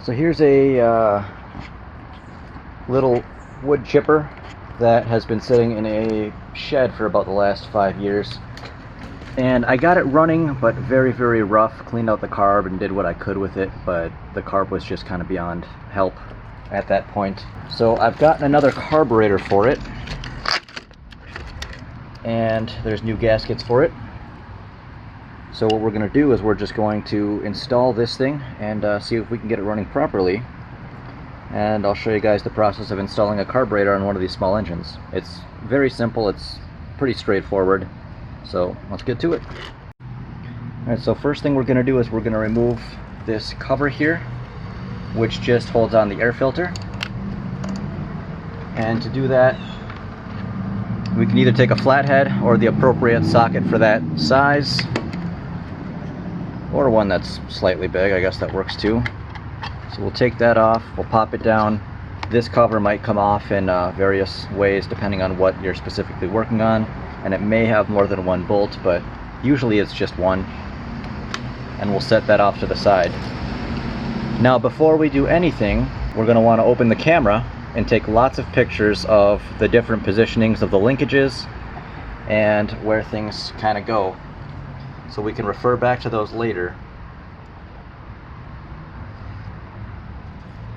So here's a little wood chipper that has been sitting in a shed for about the last 5 years. And I got it running, but very, very rough. Cleaned out the carb and did what I could with it, but the carb was just kind of beyond help at that point. So I've gotten another carburetor for it, and there's new gaskets for it. So what we're going to do is we're just going to install this thing and see if we can get it running properly. And I'll show you guys the process of installing a carburetor on one of these small engines. It's very simple, it's pretty straightforward. So let's get to it. Alright, so first thing we're going to do is we're going to remove this cover here, which just holds on the air filter. And to do that, we can either take a flathead or the appropriate socket for that size, or one that's slightly big. I guess that works too. So we'll take that off, we'll pop it down. This cover might come off in various ways depending on what you're specifically working on, and it may have more than one bolt, but usually it's just one. And we'll set that off to the side. Now before we do anything, we're going to want to open the camera and take lots of pictures of the different positionings of the linkages and where things kind of go, so we can refer back to those later,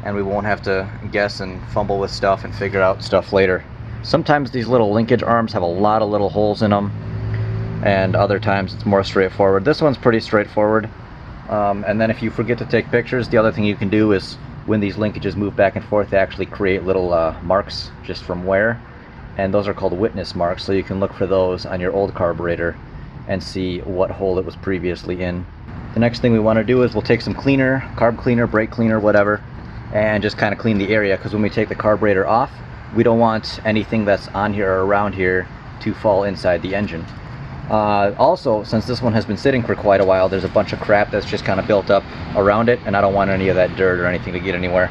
and we won't have to guess and fumble with stuff and figure out stuff later. Sometimes these little linkage arms have a lot of little holes in them, and other times it's more straightforward. This one's pretty straightforward. And then if you forget to take pictures, the other thing you can do is when these linkages move back and forth, they actually create little marks just from wear, and those are called witness marks, so you can look for those on your old carburetor and see what hole it was previously in. The next thing we want to do is we'll take some cleaner, carb cleaner, brake cleaner, whatever, and just kind of clean the area, because when we take the carburetor off, we don't want anything that's on here or around here to fall inside the engine. Also, since this one has been sitting for quite a while, there's a bunch of crap that's just kind of built up around it, and I don't want any of that dirt or anything to get anywhere.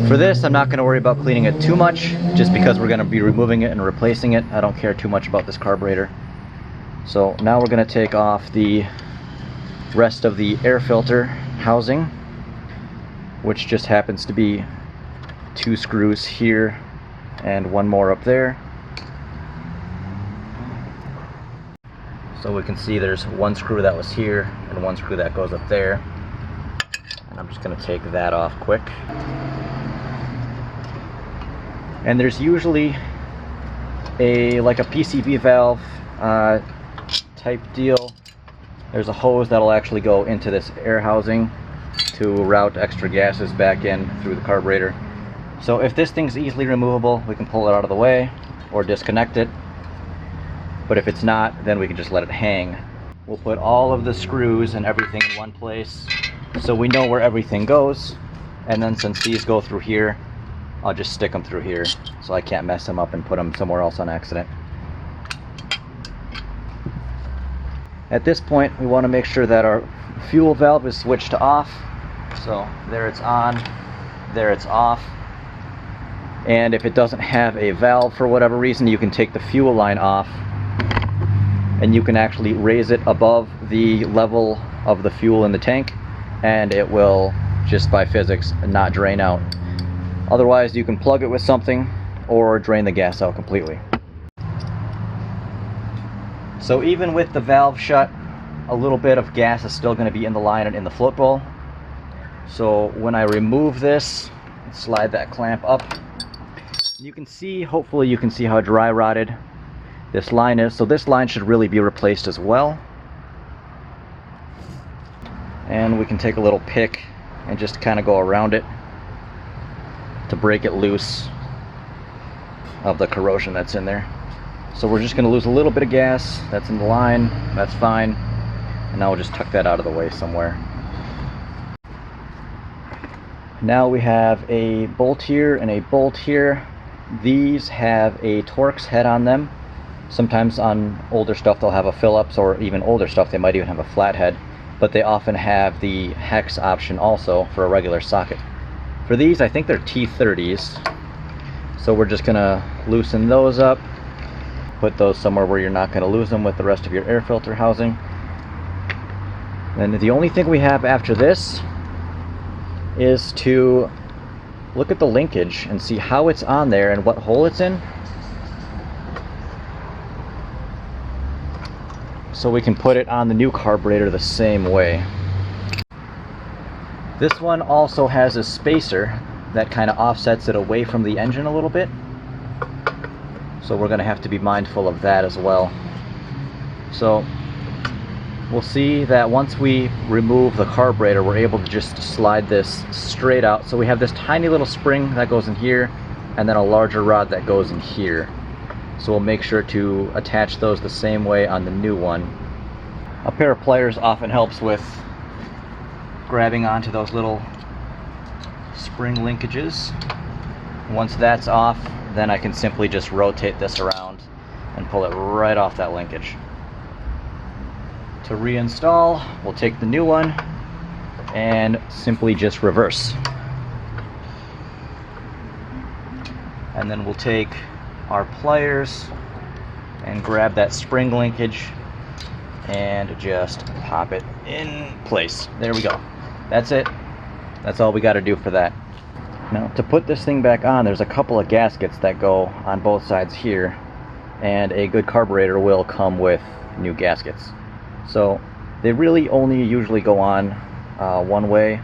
For this, I'm not going to worry about cleaning it too much, just because we're going to be removing it and replacing it. I don't care too much about this carburetor. So now we're going to take off the rest of the air filter housing, which just happens to be 2 screws here and one more up there. So we can see there's one screw that was here and one screw that goes up there. And I'm just going to take that off quick. And there's usually like a PCV valve type deal. There's a hose that'll actually go into this air housing to route extra gases back in through the carburetor. So if this thing's easily removable, we can pull it out of the way or disconnect it. But if it's not, then we can just let it hang. We'll put all of the screws and everything in one place so we know where everything goes. And then since these go through here, I'll just stick them through here so I can't mess them up and put them somewhere else on accident. At this point, we want to make sure that our fuel valve is switched to off. So there it's on, there it's off. And if it doesn't have a valve for whatever reason, you can take the fuel line off and you can actually raise it above the level of the fuel in the tank, and it will, just by physics, not drain out. Otherwise, you can plug it with something or drain the gas out completely. So even with the valve shut, a little bit of gas is still going to be in the line and in the float bowl. So when I remove this, slide that clamp up, you can see, hopefully you can see how dry rotted this line is. So this line should really be replaced as well. And we can take a little pick and just kind of go around it to break it loose of the corrosion that's in there. So we're just going to lose a little bit of gas that's in the line. That's fine. And now we'll just tuck that out of the way somewhere. Now we have a bolt here and a bolt here. These have a Torx head on them. Sometimes on older stuff they'll have a Phillips, or even older stuff they might even have a flathead, but they often have the hex option also for a regular socket. For these, I think they're T30s. So we're just gonna loosen those up put those somewhere where you're not going to lose them with the rest of your air filter housing. And the only thing we have after this is to look at the linkage and see how it's on there and what hole it's in, so we can put it on the new carburetor the same way. This one also has a spacer that kind of offsets it away from the engine a little bit, so we're going to have to be mindful of that as well. So we'll see that once we remove the carburetor, we're able to just slide this straight out. So we have this tiny little spring that goes in here, and then a larger rod that goes in here. So we'll make sure to attach those the same way on the new one. A pair of pliers often helps with grabbing onto those little spring linkages. Once that's off, then I can simply just rotate this around and pull it right off that linkage. To reinstall, we'll take the new one and simply just reverse. And then we'll take our pliers and grab that spring linkage and just pop it in place. There we go. That's it. That's all we got to do for that. Now, to put this thing back on, there's a couple of gaskets that go on both sides here, and a good carburetor will come with new gaskets. So they really only usually go on one way.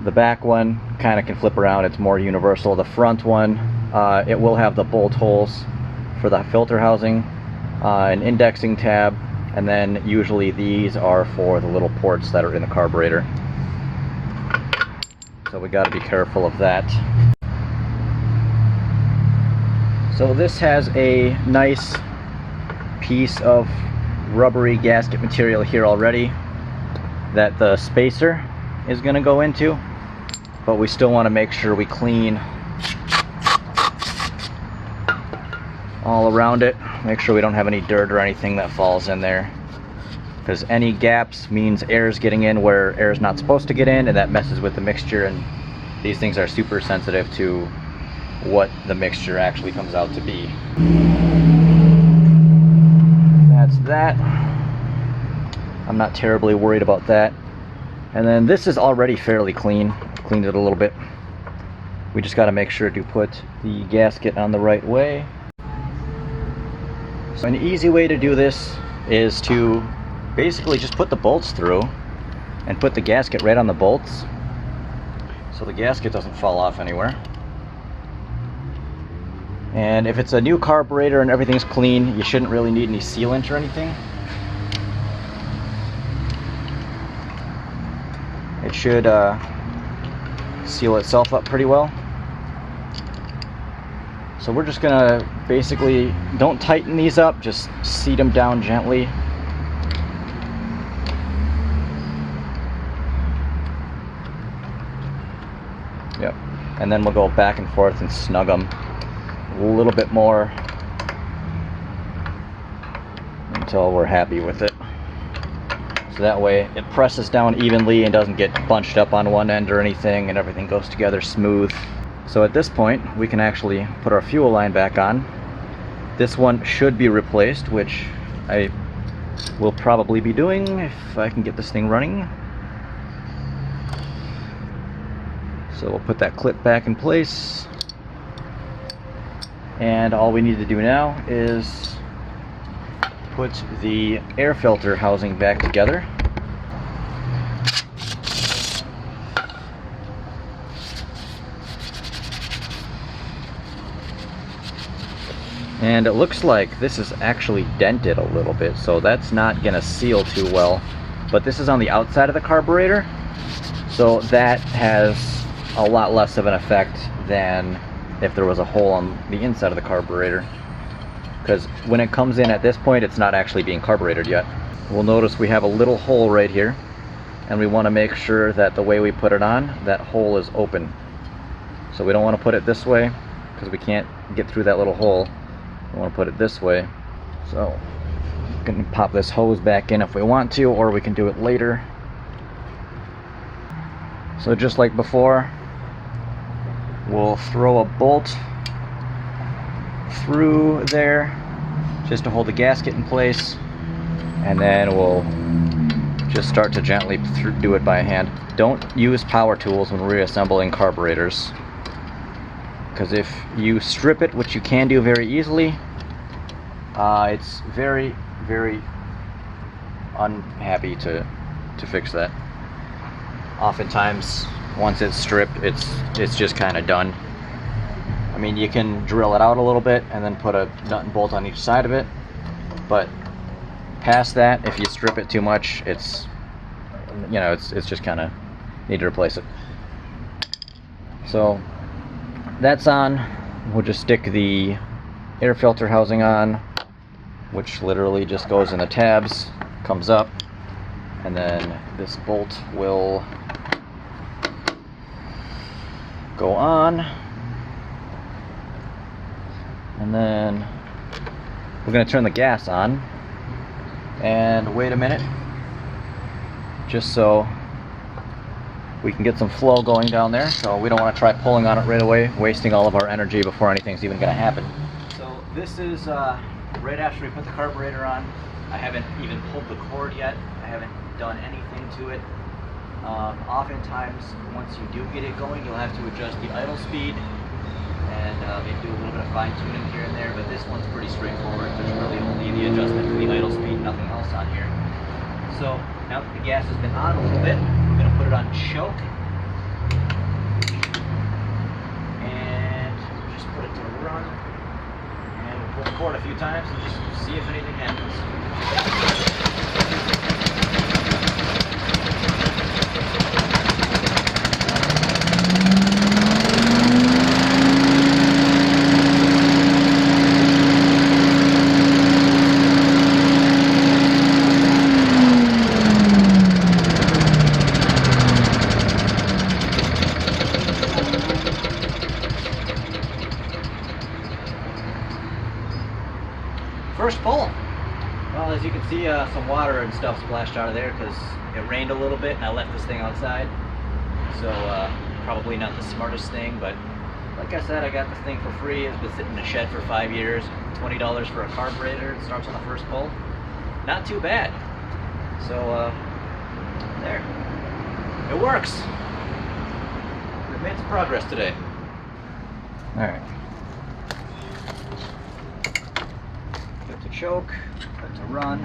The back one kind of can flip around, it's more universal. The front one, it will have the bolt holes for the filter housing, an indexing tab, and then usually these are for the little ports that are in the carburetor. So we got to be careful of that. So this has a nice piece of rubbery gasket material here already that the spacer is going to go into, but we still want to make sure we clean all around it, make sure we don't have any dirt or anything that falls in there, because any gaps means air's getting in where air's not supposed to get in, and that messes with the mixture, and these things are super sensitive to what the mixture actually comes out to be. That's that. I'm not terribly worried about that. And then this is already fairly clean. Cleaned it a little bit. We just got to make sure to put the gasket on the right way. So an easy way to do this is to basically just put the bolts through and put the gasket right on the bolts, so the gasket doesn't fall off anywhere. And if it's a new carburetor and everything's clean, you shouldn't really need any sealant or anything. It should seal itself up pretty well. So we're just gonna basically, don't tighten these up, just seat them down gently. Yep. And then we'll go back and forth and snug them a little bit more until we're happy with it. So that way it presses down evenly and doesn't get bunched up on one end or anything, and everything goes together smooth. So at this point we can actually put our fuel line back on. This one should be replaced, which I will probably be doing if I can get this thing running. So we'll put that clip back in place. And all we need to do now is put the air filter housing back together. And it looks like this is actually dented a little bit, so that's not gonna seal too well. But this is on the outside of the carburetor, so that has a lot less of an effect than if there was a hole on the inside of the carburetor, because when it comes in at this point, it's not actually being carbureted yet. We'll notice we have a little hole right here, and we want to make sure that the way we put it on, that hole is open. So we don't want to put it this way because we can't get through that little hole. We want to put it this way. So we can pop this hose back in if we want to, or we can do it later. So just like before, we'll throw a bolt through there just to hold the gasket in place, and then we'll just start to gently do it by hand. Don't use power tools when reassembling carburetors, because if you strip it, which you can do very easily, it's very, very unhappy to fix that. Oftentimes, once it's stripped, it's just kind of done. I mean, you can drill it out a little bit and then put a nut and bolt on each side of it, but past that, if you strip it too much, it's just kind of need to replace it. So that's on. We'll just stick the air filter housing on, which literally just goes in the tabs, comes up, and then this bolt will go on, and then we're going to turn the gas on and wait a minute just so we can get some flow going down there. So we don't want to try pulling on it right away, wasting all of our energy before anything's even going to happen. So this is right after we put the carburetor on. I haven't even pulled the cord yet. I haven't done anything to it. Oftentimes, once you do get it going, you'll have to adjust the idle speed and maybe do a little bit of fine tuning here and there, but this one's pretty straightforward. There's really only the adjustment for the idle speed, nothing else on here. So now that the gas has been on a little bit, we're going to put it on choke and just put it to run, and we'll pull the cord a few times and just see if anything happens. First pull. Well, as you can see, some water and stuff splashed out of there because it rained a little bit and I left this thing outside. So probably not the smartest thing, but like I said, I got this thing for free. It's been sitting in the shed for 5 years. $20 for a carburetor. It starts on the first pull. Not too bad. So there. It works. We've made some progress today. All right. Put to choke, put to run.